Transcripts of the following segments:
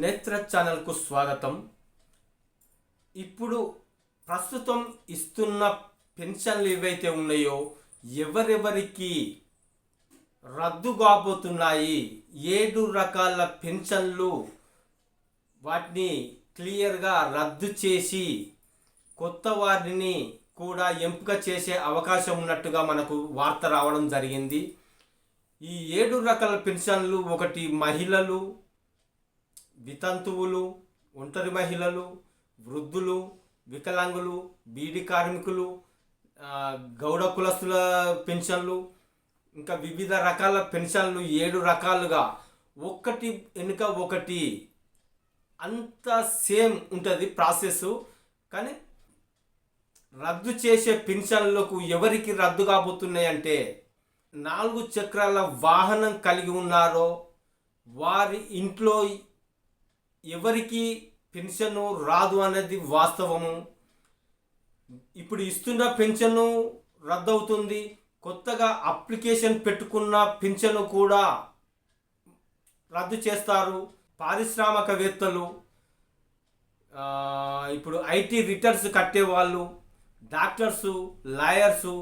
నేత్ర ఛానల్కు స్వాగతం. ఇప్పుడు ప్రస్తుతం ఇస్తున్న పెన్షన్లు ఏవైతే ఉన్నాయో ఎవరెవరికి రద్దు కాబోతున్నాయి, 7 రకాల పెన్షన్లు వాటిని క్లియర్గా రద్దు చేసి కొత్త వారిని కూడా ఎంపిక చేసే అవకాశం ఉన్నట్టుగా మనకు వార్త రావడం జరిగింది. ఈ 7 రకాల పెన్షన్లు ఒకటి మహిళలు, వితంతువులు, ఒంటరి మహిళలు, వృద్ధులు, వికలాంగులు, బీడీ కార్మికులు, గౌడ కులస్తుల పెన్షన్లు, ఇంకా వివిధ రకాల పెన్షన్లు 7 రకాలుగా ఒకటి వెనుక ఒకటి అంత సేమ్ ఉంటుంది ప్రాసెస్. కానీ రద్దు చేసే పెన్షన్లకు ఎవరికి రద్దు కాబోతున్నాయంటే 4 చక్రాల వాహనం కలిగి ఉన్నారో వారి ఇంట్లో ఎవరికి పెన్షను రాదు అనేది వాస్తవము. ఇప్పుడు ఇస్తున్న పెన్షను రద్దు అవుతుంది. కొత్తగా అప్లికేషన్ పెట్టుకున్న పెన్షను కూడా రద్దు చేస్తారు. పారిశ్రామికవేత్తలు, ఇప్పుడు ఐటీ రిటర్న్స్ కట్టేవాళ్ళు, డాక్టర్సు, లాయర్సు,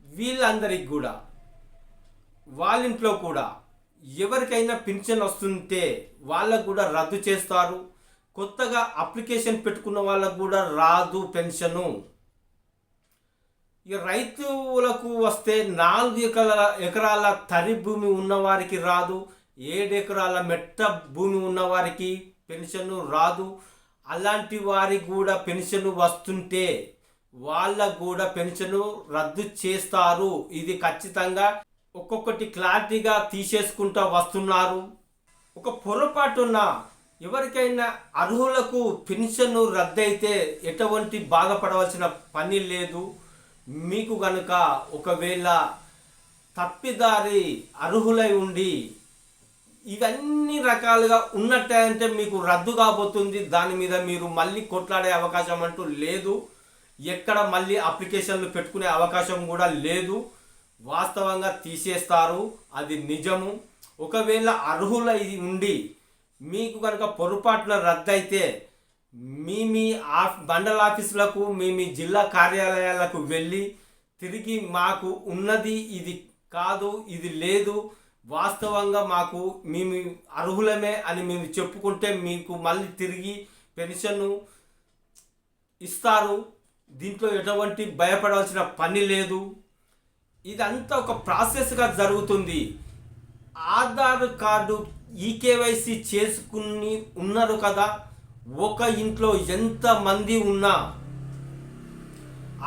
వీళ్ళందరికీ కూడా వాళ్ళ ఇంట్లో కూడా ఎవరికైనా పెన్షన్ వస్తుంటే వాళ్ళకు కూడా రద్దు చేస్తారు. కొత్తగా అప్లికేషన్ పెట్టుకున్న వాళ్ళకు కూడా రాదు పెన్షను. ఇక రైతులకు వస్తే 4 ఎకరాల తరి భూమి ఉన్నవారికి రాదు, 7 ఎకరాల మెట్ట భూమి ఉన్నవారికి పెన్షను రాదు. అలాంటి వారికి కూడా పెన్షను వస్తుంటే వాళ్ళకు కూడా పెన్షను రద్దు చేస్తారు. ఇది ఖచ్చితంగా ఒక్కొక్కటి క్లారిటీగా తీసేసుకుంటూ వస్తున్నారు. ఒక పొరపాటున ఎవరికైనా అర్హులకు పెన్షన్ రద్దయితే ఎటువంటి బాధపడవలసిన పని లేదు. మీకు కనుక ఒకవేళ తప్పిదారి అర్హులై ఉండి ఇవన్నీ రకాలుగా ఉన్నట్టంటే మీకు రద్దు కాబోతుంది. దాని మీద మీరు మళ్ళీ కొట్లాడే అవకాశం అంటూ లేదు. ఎక్కడ మళ్ళీ అప్లికేషన్లు పెట్టుకునే అవకాశం కూడా లేదు. వాస్తవంగా తీసేస్తారు, అది నిజము. ఒకవేళ అర్హులై ఉండి మీకు కనుక పొరపాటున రద్దయితే మీ మండల ఆఫీసులకు, మీ జిల్లా కార్యాలయాలకు వెళ్ళి తిరిగి మాకు ఉన్నది ఇది కాదు, ఇది లేదు, వాస్తవంగా మాకు మేము అర్హులమే అని మేము చెప్పుకుంటే మీకు మళ్ళీ తిరిగి పెన్షన్ను ఇస్తారు. దీంట్లో ఎటువంటి భయపడవలసిన పని లేదు. ఇదంతా ఒక ప్రాసెస్గా జరుగుతుంది. ఆధార్ కార్డు ఈకేవైసీ చేసుకుని ఉన్నారు కదా, ఒక ఇంట్లో ఎంతమంది ఉన్నా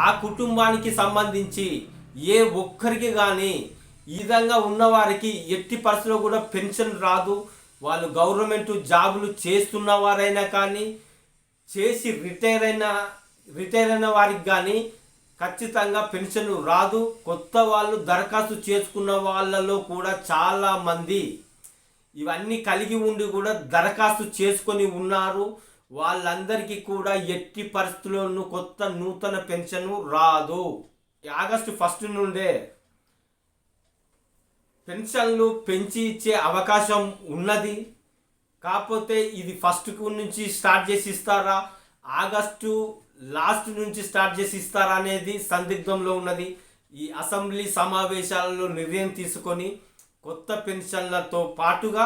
ఆ కుటుంబానికి సంబంధించి ఏ ఒక్కరికి కానీ ఈ విధంగా ఉన్నవారికి ఎట్టి పరిస్థితుల్లో కూడా పెన్షన్ రాదు. వాళ్ళు గవర్నమెంట్ జాబులు చేస్తున్నవారైనా కానీ, చేసి రిటైర్ అయిన వారికి కానీ ఖచ్చితంగా పెన్షన్ రాదు. కొత్త వాళ్ళు దరఖాస్తు చేసుకున్న వాళ్ళలో కూడా చాలామంది ఇవన్నీ కలిగి ఉండి కూడా దరఖాస్తు చేసుకొని ఉన్నారు. వాళ్ళందరికీ కూడా ఎట్టి పరిస్థితుల్లోనూ నూతన పెన్షన్ రాదు. ఆగస్టు 1 నుండే పెన్షన్లు పెంచి ఇచ్చే అవకాశం ఉన్నది. కాకపోతే ఇది 1 నుంచి స్టార్ట్ చేసి ఇస్తారా, ఆగస్టు లాస్ట్ నుంచి స్టార్ట్ చేసి ఇస్తారా అనేది సందిగ్ధంలో ఉన్నది. ఈ అసెంబ్లీ సమావేశాలలో నిర్ణయం తీసుకొని కొత్త పెన్షన్లతో పాటుగా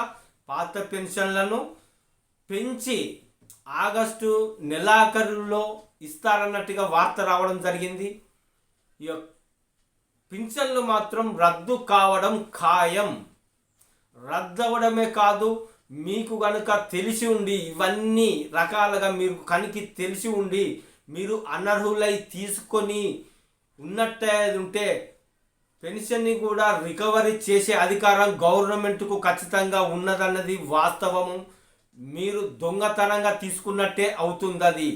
పాత పెన్షన్లను పెంచి ఆగస్టు నెలాఖరులో ఇస్తారన్నట్టుగా వార్త రావడం జరిగింది. ఈ పెన్షన్లు మాత్రం రద్దు కావడం ఖాయం. రద్దు అవ్వడమే కాదు, మీకు కనుక తెలిసి ఉండి ఇవన్నీ రకాలుగా మీరు కనుక తెలిసి ఉండి మీరు అనర్హులై తీసుకొని ఉన్నట్టే ఉంటే పెన్షన్ని కూడా రికవరీ చేసే అధికారం గవర్నమెంట్కు ఖచ్చితంగా ఉన్నదన్నది వాస్తవము. మీరు దొంగతనంగా తీసుకున్నట్టే అవుతుంది అది.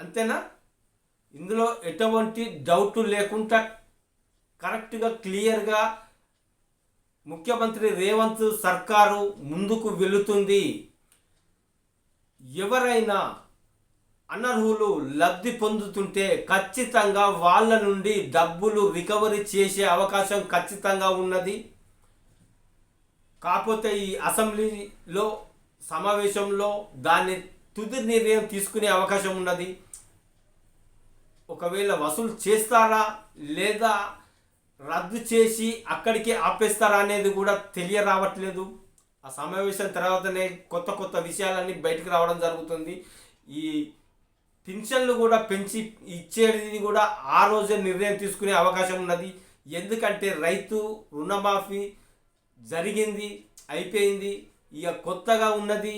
అంతేనా? ఇందులో ఎటువంటి డౌట్ లేకుండా కరెక్ట్గా క్లియర్గా ముఖ్యమంత్రి రేవంత్ సర్కారు ముందుకు వెళుతుంది. ఎవరైనా అనర్హులు లబ్ధి పొందుతుంటే ఖచ్చితంగా వాళ్ళ నుండి డబ్బులు రికవరీ చేసే అవకాశం ఖచ్చితంగా ఉన్నది. కాకపోతే ఈ అసెంబ్లీలో సమావేశంలో దాన్ని తుది నిర్ణయం తీసుకునే అవకాశం ఉన్నది. ఒకవేళ వసూలు చేస్తారా లేదా రద్దు చేసి అక్కడికి ఆపేస్తారా అనేది కూడా తెలియరావట్లేదు. ఆ సమావేశం తర్వాతనే కొత్త కొత్త విషయాలన్నీ బయటకు రావడం జరుగుతుంది. ఈ పింఛన్లు కూడా పెంచి ఇచ్చేది కూడా ఆ రోజే నిర్ణయం తీసుకునే అవకాశం ఉన్నది. ఎందుకంటే రైతు రుణమాఫీ జరిగింది, అయిపోయింది. ఇక కొత్తగా ఉన్నది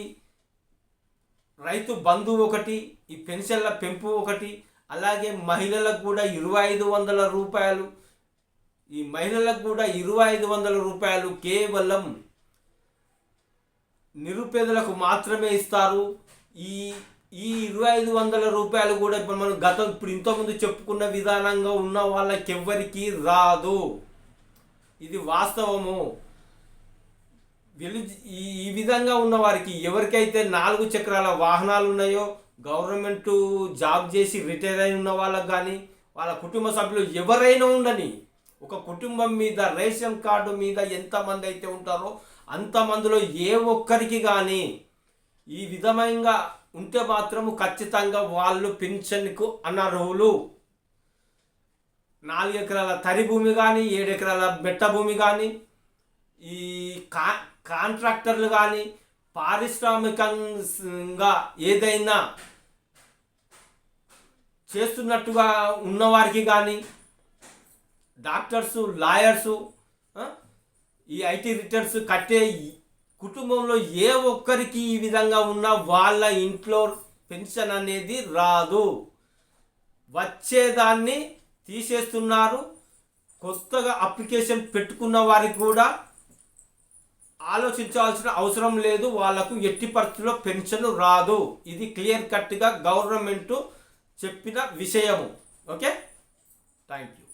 రైతు బంధు ఒకటి, ఈ పెన్షన్ల పెంపు ఒకటి, అలాగే మహిళలకు కూడా 2500 రూపాయలు. ఈ మహిళలకు కూడా 2500 రూపాయలు కేవలం నిరుపేదలకు మాత్రమే ఇస్తారు. ఈ ఈ 2500 రూపాయలు కూడా ఇప్పుడు మనం ఇప్పుడు ఇంతకుముందు చెప్పుకున్న విధానంగా ఉన్న వాళ్ళకి ఎవ్వరికి రాదు. ఇది వాస్తవము. ఈ విధంగా ఉన్న వారికి ఎవరికైతే 4 చక్రాల వాహనాలు ఉన్నాయో, గవర్నమెంట్ జాబ్ చేసి రిటైర్ అయి ఉన్న వాళ్ళకి కానీ వాళ్ళ కుటుంబ సభ్యులు ఎవరైనా ఉండని, ఒక కుటుంబం మీద రేషన్ కార్డు మీద ఎంతమంది అయితే ఉంటారో అంతమందిలో ఏ ఒక్కరికి కానీ ఈ విధంగా ఉంటే మాత్రము ఖచ్చితంగా వాళ్ళు పెన్షన్కు అనర్హులు. 4 ఎకరాల తరి భూమి కానీ 7 ఎకరాల మెట్ట భూమి కానీ ఈ కాంట్రాక్టర్లు కానీ పారిశ్రామికంగా ఏదైనా చేస్తున్నట్టుగా ఉన్నవారికి కానీ డాక్టర్సు, లాయర్సు, ఈ ఐటీ రిటర్న్స్ కట్టే కుటుంబంలో ఏ ఒక్కరికి ఈ విధంగా ఉన్న వాళ్ళ ఇంట్లో పెన్షన్ అనేది రాదు. వచ్చేదాన్ని తీసేస్తున్నారు. కొత్తగా అప్లికేషన్ పెట్టుకున్న వారికి కూడా ఆలోచించాల్సిన అవసరం లేదు. వాళ్లకు ఎట్టి పరిస్థితుల్లో పెన్షన్ రాదు. ఇది క్లియర్ కట్గా గవర్నమెంట్ చెప్పిన విషయము. Okay, thank you.